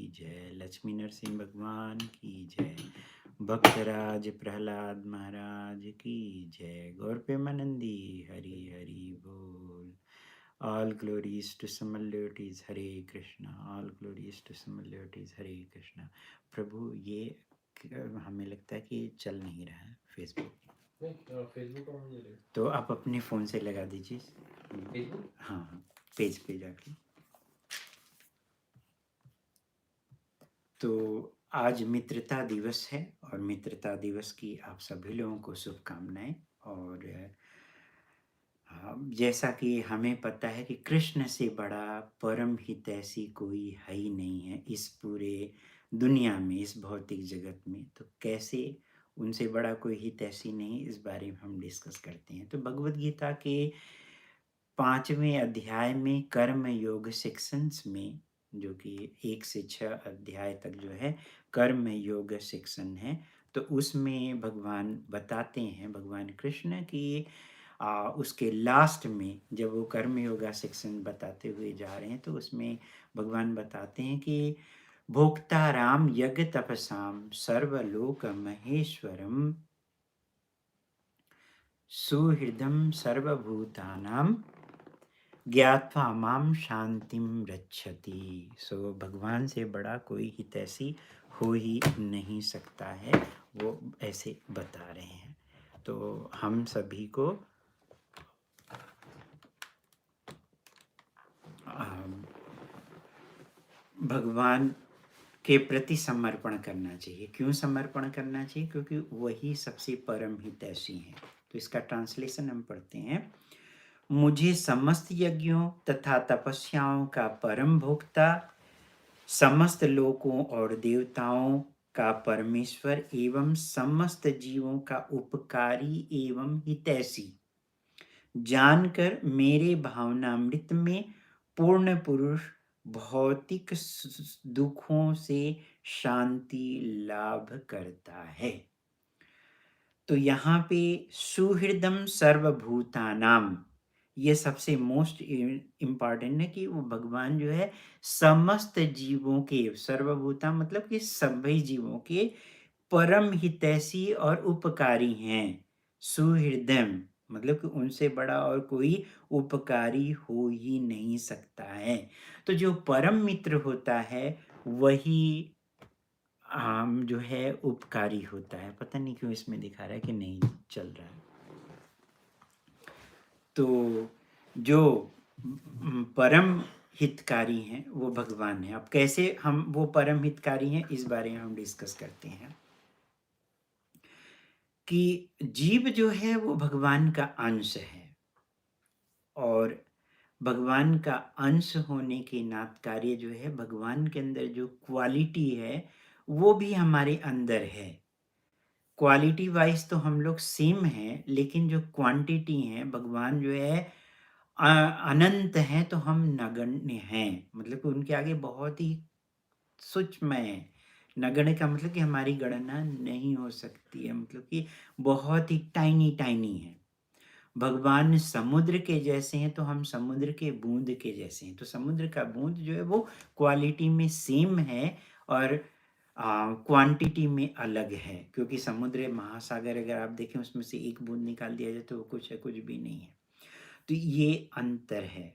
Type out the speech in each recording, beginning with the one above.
जय, लक्ष्मी नरसिंह भगवान की जय, भक्तराज प्रहलाद महाराज की जय, गौर प्रेमानंदी हरि हरि बोल। ऑल ग्लोरीज टू समल devotees, Hare Krishna. All glories to समल डिवोटीज, हरे कृष्णा। प्रभु ये हमें लगता है कि चल नहीं रहा है फेसबुक। फेसबुक ऑन नहीं है। तो आप अपने फ़ोन से लगा दीजिए। फेसबुक हाँ हाँ, पेज पे जाके। तो आज मित्रता दिवस है और मित्रता दिवस की आप सभी लोगों को शुभकामनाएं। और जैसा कि हमें पता है कि कृष्ण से बड़ा परम हितैषी कोई है ही नहीं है इस पूरे दुनिया में, इस भौतिक जगत में। तो कैसे उनसे बड़ा कोई हितैषी नहीं, इस बारे में हम डिस्कस करते हैं। तो भगवद गीता के 5वें अध्याय में कर्म योग सेक्शंस में, जो कि 1 से 6 अध्याय तक जो है कर्म योग सेक्शन है, तो उसमें भगवान बताते हैं, भगवान कृष्ण की उसके लास्ट में जब वो कर्म योगा सेक्शन बताते हुए जा रहे हैं, तो उसमें भगवान बताते हैं कि भोक्ता राम यज्ञ तपसाम सर्वलोक महेश्वरम सुहृदम सर्वभूतानाम ज्ञात्वा माम शांतिम रक्षति। सो भगवान से बड़ा कोई हितैषी हो ही नहीं सकता है, वो ऐसे बता रहे हैं। तो हम सभी को भगवान के प्रति समर्पण करना चाहिए। क्यों समर्पण करना चाहिए? क्योंकि वही सबसे परम हितैषी हैं। तो इसका ट्रांसलेशन हम पढ़ते हैं। मुझे समस्त यज्ञों तथा तपस्याओं का परम भोक्ता, समस्त लोकों और देवताओं का परमेश्वर एवं समस्त जीवों का उपकारी एवं हितैषी जानकर मेरे भावनामृत में पूर्ण पुरुष भौतिक दुखों से शांति लाभ करता है। तो यहाँ पे सुहृदम सर्वभूतानाम, ये सबसे मोस्ट इम्पॉर्टेंट है कि वो भगवान जो है समस्त जीवों के, सर्वभूता मतलब कि सभी जीवों के परम हितैषी और उपकारी हैं। सुहृदम मतलब कि उनसे बड़ा और कोई उपकारी हो ही नहीं सकता है। तो जो परम मित्र होता है वही जो है उपकारी होता है। पता नहीं क्यों इसमें दिखा रहा है कि नहीं चल रहा है। तो जो परम हितकारी हैं वो भगवान है। अब कैसे हम वो परम हितकारी हैं, इस बारे में हम डिस्कस करते हैं कि जीव जो है वो भगवान का अंश है, और भगवान का अंश होने के नात कार्य जो है, भगवान के अंदर जो क्वालिटी है वो भी हमारे अंदर है। क्वालिटी वाइज तो हम लोग सेम हैं, लेकिन जो क्वांटिटी है, भगवान जो है अनंत हैं तो हम नगण्य हैं। मतलब कि उनके आगे बहुत ही सूक्ष्म है। नगण्य का मतलब कि हमारी गणना नहीं हो सकती है, मतलब कि बहुत ही टाइनी टाइनी है। भगवान समुद्र के जैसे हैं तो हम समुद्र के बूंद के जैसे हैं। तो समुद्र का बूंद जो है वो क्वालिटी में सेम है और क्वांटिटी में अलग है, क्योंकि समुद्र महासागर अगर आप देखें उसमें से एक बूंद निकाल दिया जाए तो वो कुछ है, कुछ भी नहीं है। तो ये अंतर है।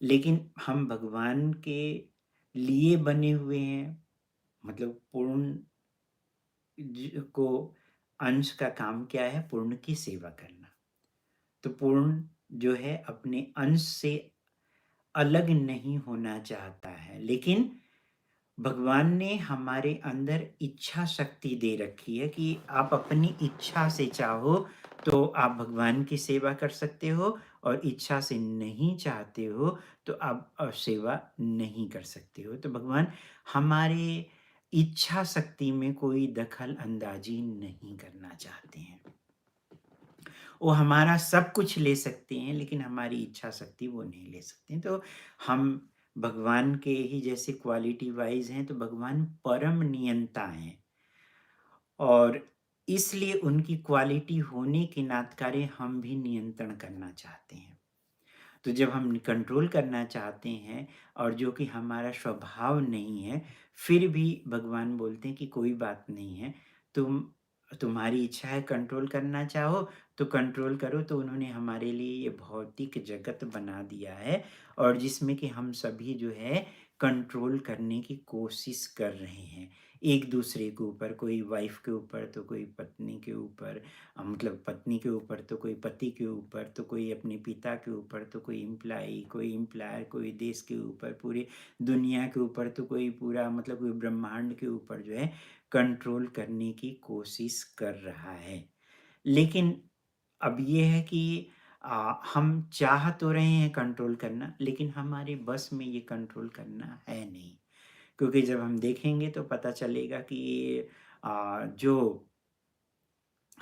लेकिन हम भगवान के लिए बने हुए हैं, मतलब पूर्ण को अंश का काम क्या है? पूर्ण की सेवा करना। तो पूर्ण जो है अपने अंश से अलग नहीं होना चाहता है, लेकिन भगवान ने हमारे अंदर इच्छा शक्ति दे रखी है कि आप अपनी इच्छा से चाहो तो आप भगवान की सेवा कर सकते हो, और इच्छा से नहीं चाहते हो तो आप सेवा नहीं कर सकते हो। तो भगवान हमारे इच्छा शक्ति में कोई दखल अंदाजी नहीं करना चाहते हैं। वो हमारा सब कुछ ले सकते हैं, लेकिन हमारी इच्छा शक्ति वो नहीं ले सकते हैं। तो हम भगवान के ही जैसे क्वालिटी वाइज हैं, तो भगवान परम नियंता हैं, और इसलिए उनकी क्वालिटी होने के नाते हम भी नियंत्रण करना चाहते हैं। तो जब हम कंट्रोल करना चाहते हैं और जो कि हमारा स्वभाव नहीं है, फिर भी भगवान बोलते हैं कि कोई बात नहीं है, तुम तुम्हारी इच्छा है कंट्रोल करना चाहो तो कंट्रोल करो। तो उन्होंने हमारे लिए ये भौतिक जगत बना दिया है और जिसमें कि हम सभी जो है कंट्रोल करने की कोशिश कर रहे हैं एक दूसरे के ऊपर, कोई वाइफ के ऊपर तो कोई पत्नी के ऊपर, मतलब पत्नी के ऊपर तो कोई पति के ऊपर, तो कोई अपने पिता के ऊपर, तो कोई एम्प्लॉई, कोई एम्प्लॉयर, कोई देश के ऊपर, पूरी दुनिया के ऊपर, तो कोई पूरा मतलब कोई ब्रह्मांड के ऊपर जो है कंट्रोल करने की कोशिश कर रहा है। लेकिन अब ये है कि हम चाह तो रहे हैं कंट्रोल करना, लेकिन हमारे बस में ये कंट्रोल करना है नहीं। क्योंकि जब हम देखेंगे तो पता चलेगा कि जो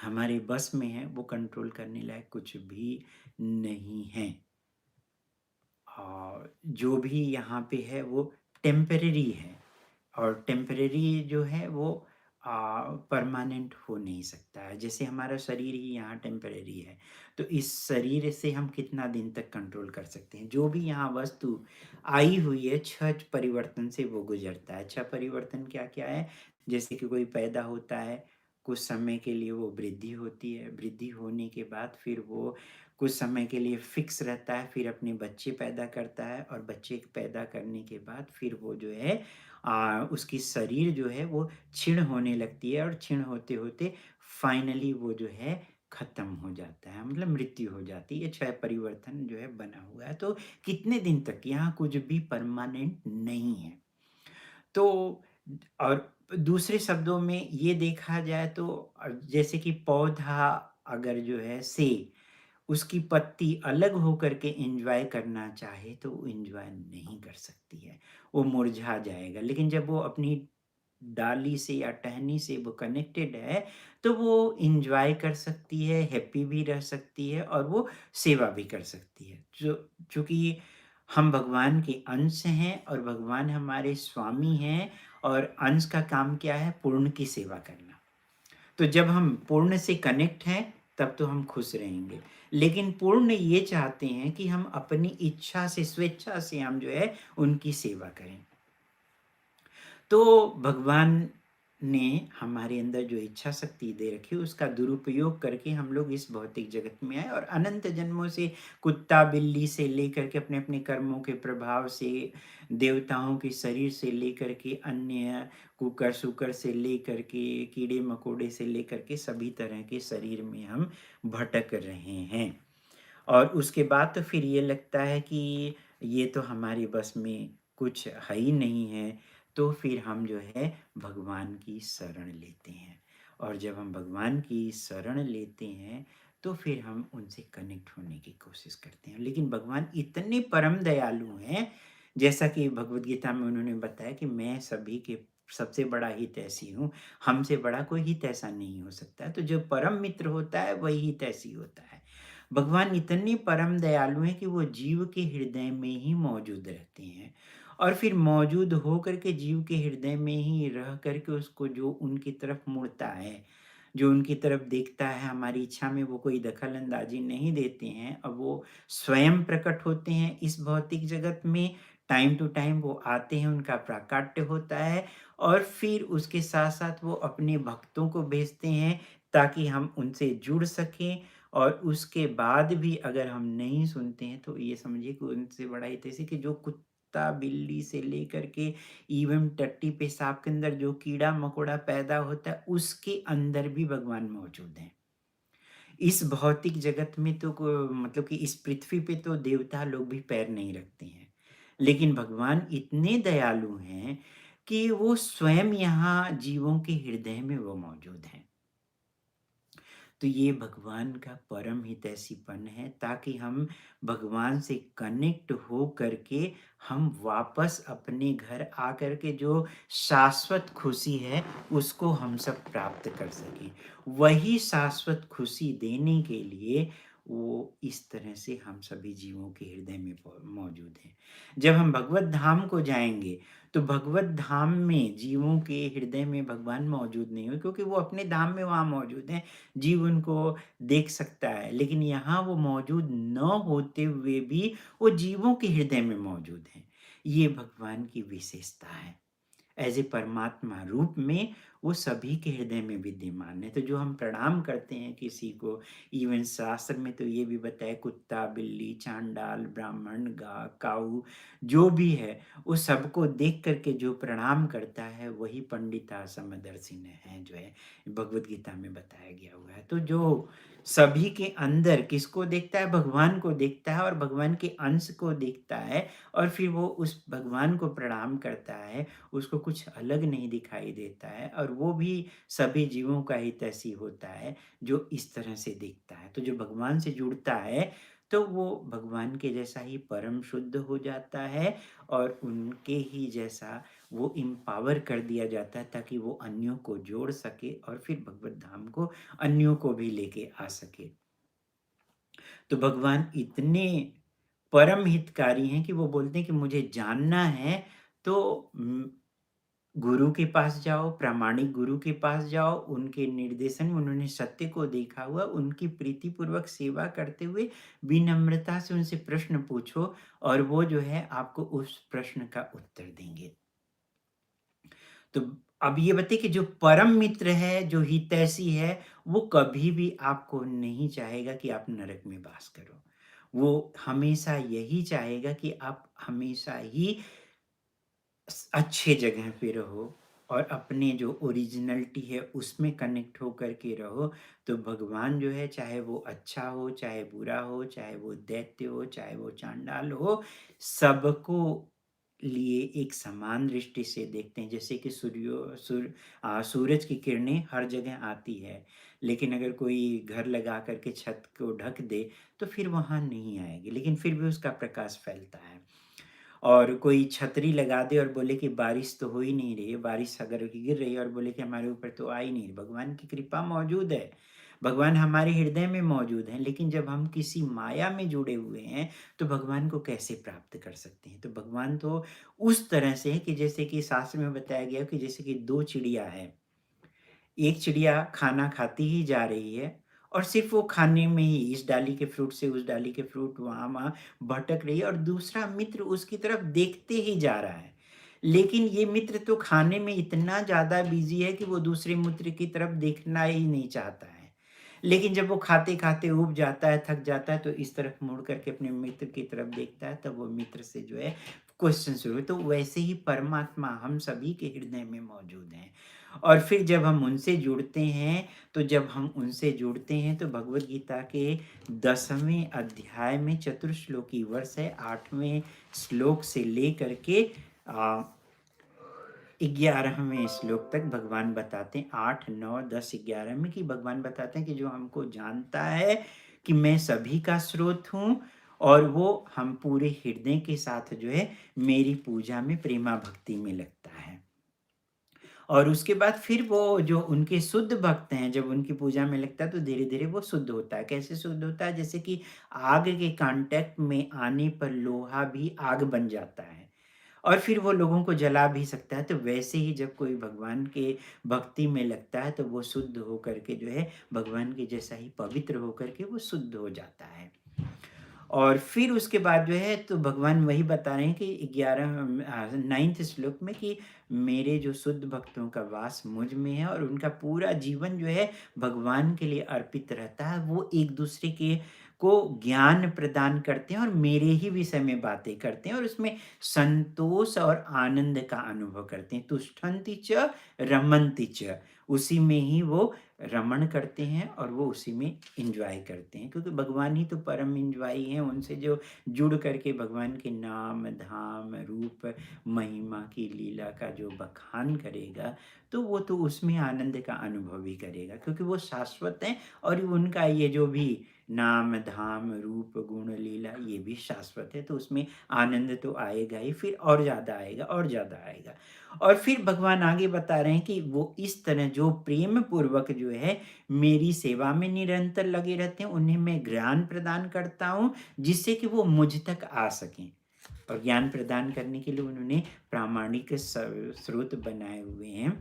हमारे बस में है वो कंट्रोल करने लायक कुछ भी नहीं है। जो भी यहाँ पे है वो टेम्परेरी है और टेम्परेरी जो है वो परमानेंट हो नहीं सकता है। जैसे हमारा शरीर ही यहाँ टेम्परेरी है, तो इस शरीर से हम कितना दिन तक कंट्रोल कर सकते हैं। जो भी यहाँ वस्तु आई हुई है 6 परिवर्तन से वो गुजरता है। 6 परिवर्तन क्या-क्या है? जैसे कि कोई पैदा होता है, कुछ समय के लिए वो वृद्धि होती है, वृद्धि होने के बाद फिर वो कुछ समय के लिए फिक्स रहता है, फिर अपने बच्चे पैदा करता है और बच्चे पैदा करने के बाद फिर वो जो है उसकी शरीर जो है वो क्षीण होने लगती है और क्षीण होते-होते फाइनली वो जो है खत्म हो जाता है, मतलब मृत्यु हो जाती है। 6 परिवर्तन जो है बना हुआ है। तो कितने दिन तक? यहाँ कुछ भी परमानेंट नहीं है। तो और दूसरे शब्दों में ये देखा जाए तो जैसे कि पौधा अगर जो है उसकी पत्ती अलग होकर के एन्जॉय करना चाहे तो वो एन्जॉय नहीं कर सकती है, वो मुरझा जाएगा। लेकिन जब वो अपनी डाली से या टहनी से वो कनेक्टेड है, तो वो एन्जॉय कर सकती है, हैप्पी भी रह सकती है और वो सेवा भी कर सकती है। चूँकि हम भगवान के अंश हैं और भगवान हमारे स्वामी हैं और अंश का काम क्या है? पूर्ण की सेवा करना। तो जब हम पूर्ण से कनेक्ट हैं, तब तो हम खुश रहेंगे। लेकिन पूर्ण ये चाहते हैं कि हम अपनी इच्छा से, स्वेच्छा से हम जो है उनकी सेवा करें। तो भगवान ने हमारे अंदर जो इच्छा शक्ति दे रखी है उसका दुरुपयोग करके हम लोग इस भौतिक जगत में आए और अनंत जन्मों से कुत्ता बिल्ली से लेकर के अपने-अपने कर्मों के प्रभाव से, देवताओं के शरीर से लेकर के अन्य कुकर-सुकर से लेकर के, कीड़े-मकोड़े से लेकर के सभी तरह के शरीर में हम भटक रहे हैं। और उसके बाद तो फिर ये लगता है कि ये तो हमारे बस में कुछ है ही नहीं है, तो फिर हम जो है भगवान की शरण लेते हैं। और जब हम भगवान की शरण लेते हैं, तो फिर हम उनसे कनेक्ट होने की कोशिश करते हैं। लेकिन भगवान इतने परम दयालु हैं, जैसा कि भगवद गीता में उन्होंने बताया कि मैं सभी के सबसे बड़ा हितैषी हूँ, हमसे बड़ा कोई हितैषा नहीं हो सकता है। तो जो परम मित्र होता है, वही हितैषी होता है। भगवान इतने परम दयालु हैं कि वो जीव के हृदय में ही मौजूद रहते हैं और फिर मौजूद हो करके जीव के हृदय में ही रह करके उसको जो उनकी तरफ मुड़ता है, जो उनकी तरफ देखता है, हमारी इच्छा में वो कोई दखल-अंदाज़ी नहीं देते हैं। अब वो स्वयं प्रकट होते हैं इस भौतिक जगत में, टाइम टू टाइम वो आते हैं, उनका प्राकट्य होता है और फिर उसके साथ-साथ वो अपने भक्तों को भेजते हैं ताकि हम उनसे जुड़ सकें और उसके बाद भी अगर हम नहीं सुनते हैं तो ये समझिए कि उनसे बड़ा हितैषी कि जो कुत्ता बिल्ली से लेकर के इवन टट्टी पेशाब के अंदर जो कीड़ा मकोड़ा पैदा होता है उसके अंदर भी भगवान मौजूद हैं। इस भौतिक जगत में तो मतलब कि इस पृथ्वी पे तो देवता लोग भी पैर नहीं रखते हैं, लेकिन भगवान इतने दयालु हैं कि वो स्वयं यहाँ जीवों के हृदय में वो मौजूद हैं। तो ये भगवान का परम हितैषीपन है ताकि हम भगवान से कनेक्ट हो करके हम वापस अपने घर आकर के जो शाश्वत खुशी है उसको हम सब प्राप्त कर सकें। वही शाश्वत खुशी देने के लिए वो इस तरह से हम सभी जीवों के हृदय में मौजूद हैं। जब हम भगवत धाम को जाएँगे तो भगवत धाम में जीवों के हृदय में भगवान मौजूद नहीं हुए, क्योंकि वो अपने धाम में वहाँ मौजूद हैं, जीव उनको देख सकता है। लेकिन यहाँ वो मौजूद न होते हुए भी वो जीवों के हृदय में मौजूद हैं। ये भगवान की विशेषता है। एज़ ए परमात्मा रूप में वो सभी के हृदय में विद्यमान है। तो जो हम प्रणाम करते हैं किसी को, इवन शास्त्र में तो ये भी बताया, कुत्ता, बिल्ली, चांडाल, ब्राह्मण, काऊ, जो भी है, वो सबको देख कर के जो प्रणाम करता है वही पंडिता समदर्शिन है, जो है भगवत गीता में बताया गया हुआ है। तो जो सभी के अंदर किसको देखता है? भगवान को देखता है और भगवान के अंश को देखता है, और फिर वो उस भगवान को प्रणाम करता है। उसको कुछ अलग नहीं दिखाई देता है, और वो भी सभी जीवों का हितैषी होता है जो इस तरह से दिखता है। तो जो भगवान से जुड़ता है तो वो भगवान के जैसा ही परम शुद्ध हो जाता है, और उनके ही जैसा वो एम्पावर कर दिया जाता है, ताकि वो अन्यों को जोड़ सके और फिर भगवत धाम को अन्यों को भी लेके आ सके। तो भगवान इतने परम हितकारी हैं कि वो बोलते हैं कि मुझे जानना है तो गुरु के पास जाओ, प्रामाणिक गुरु के पास जाओ, उनके निर्देशन में उन्होंने सत्य को देखा हुआ, उनकी प्रीतिपूर्वक सेवा करते हुए विनम्रता से उनसे प्रश्न पूछो, और वो जो है आपको उस प्रश्न का उत्तर देंगे। तो अब ये बताइए कि जो परम मित्र है, जो हितैषी है, वो कभी भी आपको नहीं चाहेगा कि आप नरक में वास करो। वो हमेशा यही चाहेगा कि आप हमेशा ही अच्छे जगह पे रहो, और अपने जो ओरिजिनलिटी है उसमें कनेक्ट हो करके रहो। तो भगवान जो है, चाहे वो अच्छा हो, चाहे बुरा हो, चाहे वो दैत्य हो, चाहे वो चांडाल हो, सबको लिए एक समान दृष्टि से देखते हैं। जैसे कि सूरज की किरणें हर जगह आती है, लेकिन अगर कोई घर लगा करके छत को ढक दे तो फिर वहाँ नहीं आएगी, लेकिन फिर भी उसका प्रकाश फैलता है। और कोई छतरी लगा दे और बोले कि बारिश तो हो ही नहीं रही है, बारिश अगर गिर रही है और बोले कि हमारे ऊपर तो आ ही नहीं रही, भगवान की कृपा मौजूद है, भगवान हमारे हृदय में मौजूद हैं। लेकिन जब हम किसी माया में जुड़े हुए हैं तो भगवान को कैसे प्राप्त कर सकते हैं? तो भगवान तो उस तरह से है कि जैसे कि शास्त्र में बताया गया कि जैसे कि दो चिड़िया है, एक चिड़िया खाना खाती ही जा रही है, और सिर्फ वो खाने में ही इस डाली के फ्रूट से उस डाली के फ्रूट वहाँ भटक रही है, और दूसरा मित्र उसकी तरफ देखते ही जा रहा है। लेकिन ये मित्र तो खाने में इतना ज़्यादा बिज़ी है कि वो दूसरे मित्र की तरफ देखना ही नहीं चाहता है। लेकिन जब वो खाते-खाते ऊब जाता है, थक जाता है, तो इस तरफ मुड़ करके अपने मित्र की तरफ देखता है, तब वो मित्र से जो है क्वेश्चन शुरू। तो वैसे ही परमात्मा हम सभी के हृदय में मौजूद हैं। और फिर जब हम उनसे जुड़ते हैं, तो जब हम उनसे जुड़ते हैं तो भगवद गीता के 10वें अध्याय में चतुर्श्लोकी वर्ष है, 8वें श्लोक से लेकर के 11वें श्लोक तक भगवान बताते हैं, 8, 9, 10, 11 में, कि भगवान बताते हैं कि जो हमको जानता है कि मैं सभी का स्रोत हूँ, और वो हम पूरे हृदय के साथ जो है मेरी पूजा में प्रेमा भक्ति में लगता है। और उसके बाद फिर वो जो उनके शुद्ध भक्त हैं, जब उनकी पूजा में लगता है तो धीरे-धीरे वो शुद्ध होता है। कैसे शुद्ध होता है? जैसे कि आग के कांटेक्ट में आने पर लोहा भी आग बन जाता है, और फिर वो लोगों को जला भी सकता है। तो वैसे ही जब कोई भगवान के भक्ति में लगता है तो वो शुद्ध होकर के जो है भगवान के जैसा ही पवित्र होकर के वो शुद्ध हो जाता है। और फिर उसके बाद जो है तो भगवान वही बता रहे हैं कि 9th श्लोक में कि मेरे जो शुद्ध भक्तों का वास मुझ में है, और उनका पूरा जीवन जो है भगवान के लिए अर्पित रहता है। वो एक दूसरे के को ज्ञान प्रदान करते हैं और मेरे ही विषय में बातें करते हैं, और उसमें संतोष और आनंद का अनुभव करते हैं। तुष्ठन्ति च रमन्ति च, उसी में ही वो रमण करते हैं और वो उसी में एंजॉय करते हैं, क्योंकि भगवान ही तो परम एंजॉय हैं। उनसे जो जुड़ करके भगवान के नाम, धाम, रूप, महिमा की लीला का जो बखान करेगा, तो वो तो उसमें आनंद का अनुभव भी करेगा, क्योंकि वो शाश्वत हैं, और उनका ये जो भी नाम, धाम, रूप, गुण, लीला, ये भी शाश्वत है। तो उसमें आनंद तो आएगा ही, फिर और ज़्यादा आएगा और ज़्यादा आएगा। और फिर भगवान आगे बता रहे हैं कि वो इस तरह जो प्रेम पूर्वक जो है मेरी सेवा में निरंतर लगे रहते हैं, उन्हें मैं ज्ञान प्रदान करता हूँ, जिससे कि वो मुझ तक आ सकें। और ज्ञान प्रदान करने के लिए उन्होंने प्रामाणिक स्रोत बनाए हुए हैं,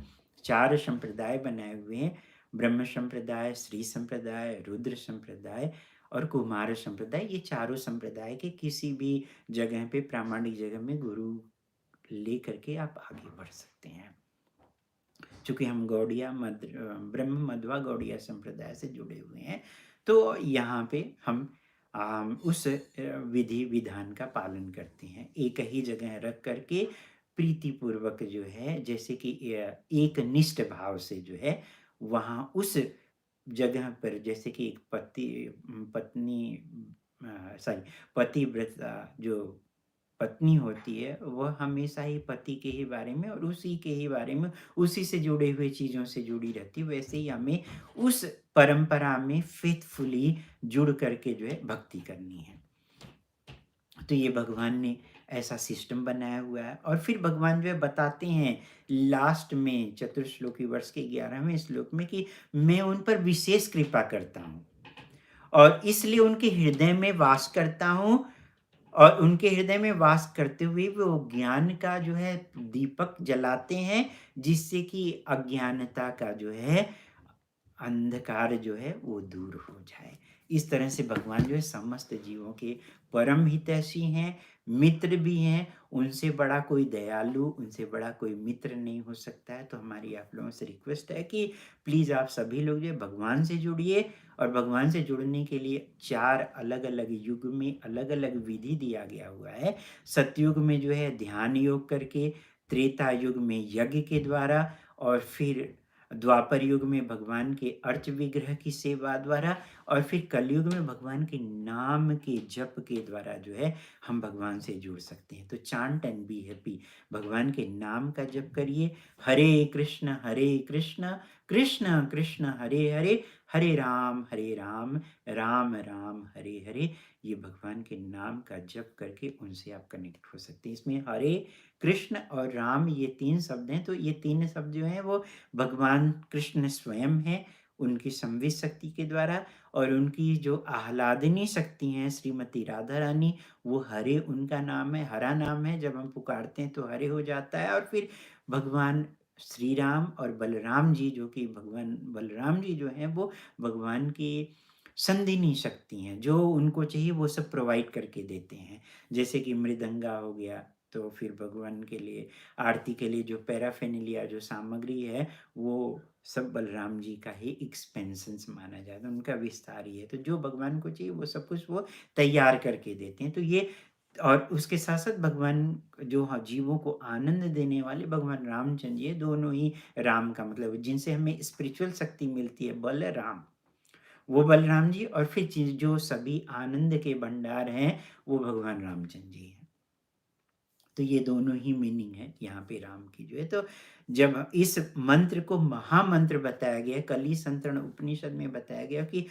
4 संप्रदाय बनाए हुए हैं, ब्रह्म संप्रदाय, श्री संप्रदाय, रुद्र संप्रदाय और कुमार संप्रदाय। ये चारों संप्रदाय के किसी भी जगह पे, प्रामाणिक जगह में गुरु लेकर के आप आगे बढ़ सकते हैं। चूँकि हम गौड़िया ब्रह्म मध्वा गौड़िया संप्रदाय से जुड़े हुए हैं, तो यहाँ पे हम उस विधि विधान का पालन करते हैं। एक ही जगह रख करके प्रीतिपूर्वक जो है, जैसे कि एक निष्ठ भाव से जो है वहाँ उस जगह पर, जैसे कि एक पतिव्रता जो पत्नी होती है, वह हमेशा ही पति के ही बारे में और उसी के ही बारे में, उसी से जुड़े हुए चीज़ों से जुड़ी रहती है। वैसे ही हमें उस परंपरा में फेथफुली जुड़ करके जो है भक्ति करनी है। तो ये भगवान ने ऐसा सिस्टम बनाया हुआ है। और फिर भगवान जो है बताते हैं लास्ट में चतुर्श्लोकी वर्ष के 11वें श्लोक में कि मैं उन पर विशेष कृपा करता हूँ और इसलिए उनके हृदय में वास करता हूँ, और उनके हृदय में वास करते हुए वो ज्ञान का जो है दीपक जलाते हैं, जिससे कि अज्ञानता का जो है अंधकार जो है वो दूर हो जाए। इस तरह से भगवान जो है समस्त जीवों के परम हितैषी हैं, मित्र भी हैं। उनसे बड़ा कोई दयालु, उनसे बड़ा कोई मित्र नहीं हो सकता है। तो हमारी आप लोगों से रिक्वेस्ट है कि प्लीज़ आप सभी लोग जो है भगवान से जुड़िए। और भगवान से जुड़ने के लिए 4 अलग-अलग युग में अलग-अलग विधि दिया गया हुआ है। सतयुग में जो है ध्यान योग करके, त्रेता युग में यज्ञ के द्वारा, और फिर द्वापर युग में भगवान के अर्च विग्रह की सेवा द्वारा, और फिर कलयुग में भगवान के नाम के जप के द्वारा जो है हम भगवान से जुड़ सकते हैं। तो चांट एंड बी हैप्पी, भगवान के नाम का जप करिए। हरे कृष्ण कृष्ण कृष्ण हरे हरे, हरे राम राम राम हरे हरे। ये भगवान के नाम का जप करके उनसे आप कनेक्ट हो सकते हैं। इसमें हरे, कृष्ण और राम ये 3 शब्द हैं। तो ये 3 शब्द जो हैं वो भगवान कृष्ण स्वयं हैं, उनकी संवित शक्ति के द्वारा, और उनकी जो आह्लादिनी शक्ति हैं श्रीमती राधा रानी, वो हरे उनका नाम है, हरा नाम है। जब हम पुकारते हैं तो हरे हो जाता है। और फिर भगवान श्री राम और बलराम जी, जो कि भगवान बलराम जी जो हैं वो भगवान की संधिनी शक्ति हैं, जो उनको चाहिए वो सब प्रोवाइड करके देते हैं। जैसे कि मृदंगा हो गया, तो फिर भगवान के लिए आरती के लिए जो पैराफेर्नालिया जो सामग्री है, वो सब बलराम जी का ही एक्सपेंशंस माना जाता है, उनका विस्तार ही है। तो जो भगवान को चाहिए वो सब कुछ वो तैयार करके देते हैं। तो ये, और उसके साथ-साथ भगवान जो जीवों को आनंद देने वाले भगवान रामचंद्र जी, दोनों ही राम का मतलब जिनसे हमें स्पिरिचुअल शक्ति मिलती है, बलराम, वो बलराम जी, और फिर जो सभी आनंद के भंडार हैं, वो भगवान रामचंद्र जी हैं। तो ये दोनों ही मीनिंग है यहाँ पे राम की जो है। तो जब इस मंत्र को महामंत्र बताया गया, कली संतरण उपनिषद में बताया गया कि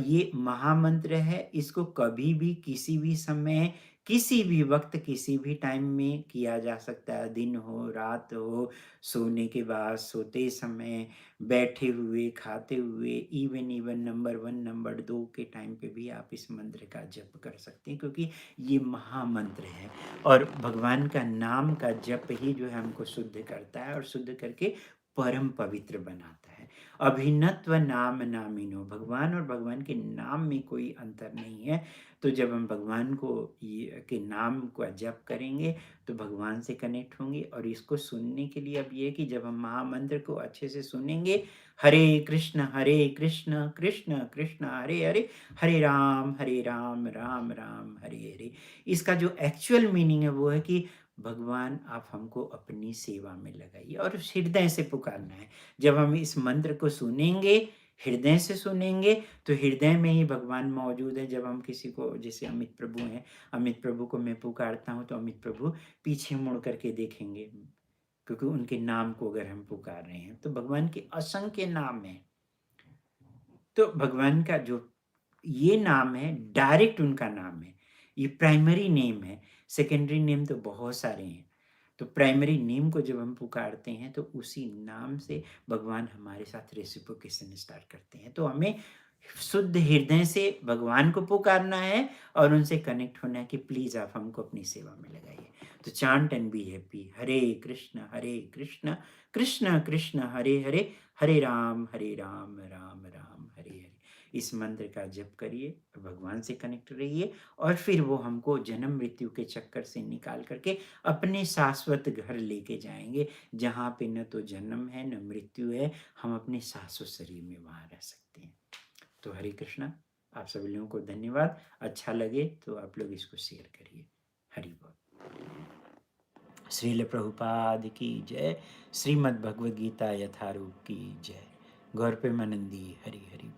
ये महामंत्र है, इसको कभी भी किसी भी समय, किसी भी वक्त, किसी भी टाइम में किया जा सकता है। दिन हो, रात हो, सोने के बाद, सोते समय, बैठे हुए, खाते हुए, इवन नंबर 1 नंबर 2 के टाइम पे भी आप इस मंत्र का जप कर सकते हैं, क्योंकि ये महामंत्र है। और भगवान का नाम का जप ही जो है हमको शुद्ध करता है, और शुद्ध करके परम पवित्र बनाता है। अभिन्नत्व नाम नामिनो, भगवान और भगवान के नाम में कोई अंतर नहीं है। तो जब हम भगवान को के नाम का जप करेंगे तो भगवान से कनेक्ट होंगे। और इसको सुनने के लिए अब ये है कि जब हम महामंत्र को अच्छे से सुनेंगे, हरे कृष्ण कृष्ण कृष्ण हरे हरे, हरे राम राम राम हरे हरे। इसका जो एक्चुअल मीनिंग है वो है कि भगवान आप हमको अपनी सेवा में लगाइए, और हृदय से पुकारना है। जब हम इस मंत्र को सुनेंगे, हृदय से सुनेंगे, तो हृदय में ही भगवान मौजूद है। जब हम किसी को, जैसे अमित प्रभु हैं, अमित प्रभु को मैं पुकारता हूँ तो अमित प्रभु पीछे मुड़ करके देखेंगे, क्योंकि उनके नाम को अगर हम पुकार रहे हैं। तो भगवान के असंख्य नाम हैं। तो भगवान का जो ये नाम है, डायरेक्ट उनका नाम है, ये प्राइमरी नेम है। सेकेंडरी नेम तो बहुत सारे हैं। तो प्राइमरी नेम को जब हम पुकारते हैं तो उसी नाम से भगवान हमारे साथ रेसिप्रोकेशन स्टार्ट करते हैं। तो हमें शुद्ध हृदय से भगवान को पुकारना है और उनसे कनेक्ट होना है कि प्लीज आप हमको अपनी सेवा में लगाइए। तो चांट एंड बी हैप्पी, हरे कृष्ण कृष्ण कृष्ण हरे हरे, हरे राम राम राम हरे हरे। इस मंत्र का जप करिए, भगवान से कनेक्ट रहिए, और फिर वो हमको जन्म मृत्यु के चक्कर से निकाल करके अपने शाश्वत घर लेके जाएंगे, जहाँ पे न तो जन्म है न मृत्यु है, हम अपने शाश्वत शरीर में वहाँ रह सकते हैं। तो हरे कृष्णा, आप सभी लोगों को धन्यवाद। अच्छा लगे तो आप लोग इसको शेयर करिए। हरि बोल। श्रील प्रभुपाद की जय। श्रीमद् भगवद गीता यथारूप की जय। गौर प्रेमानंदी हरि हरि बोल।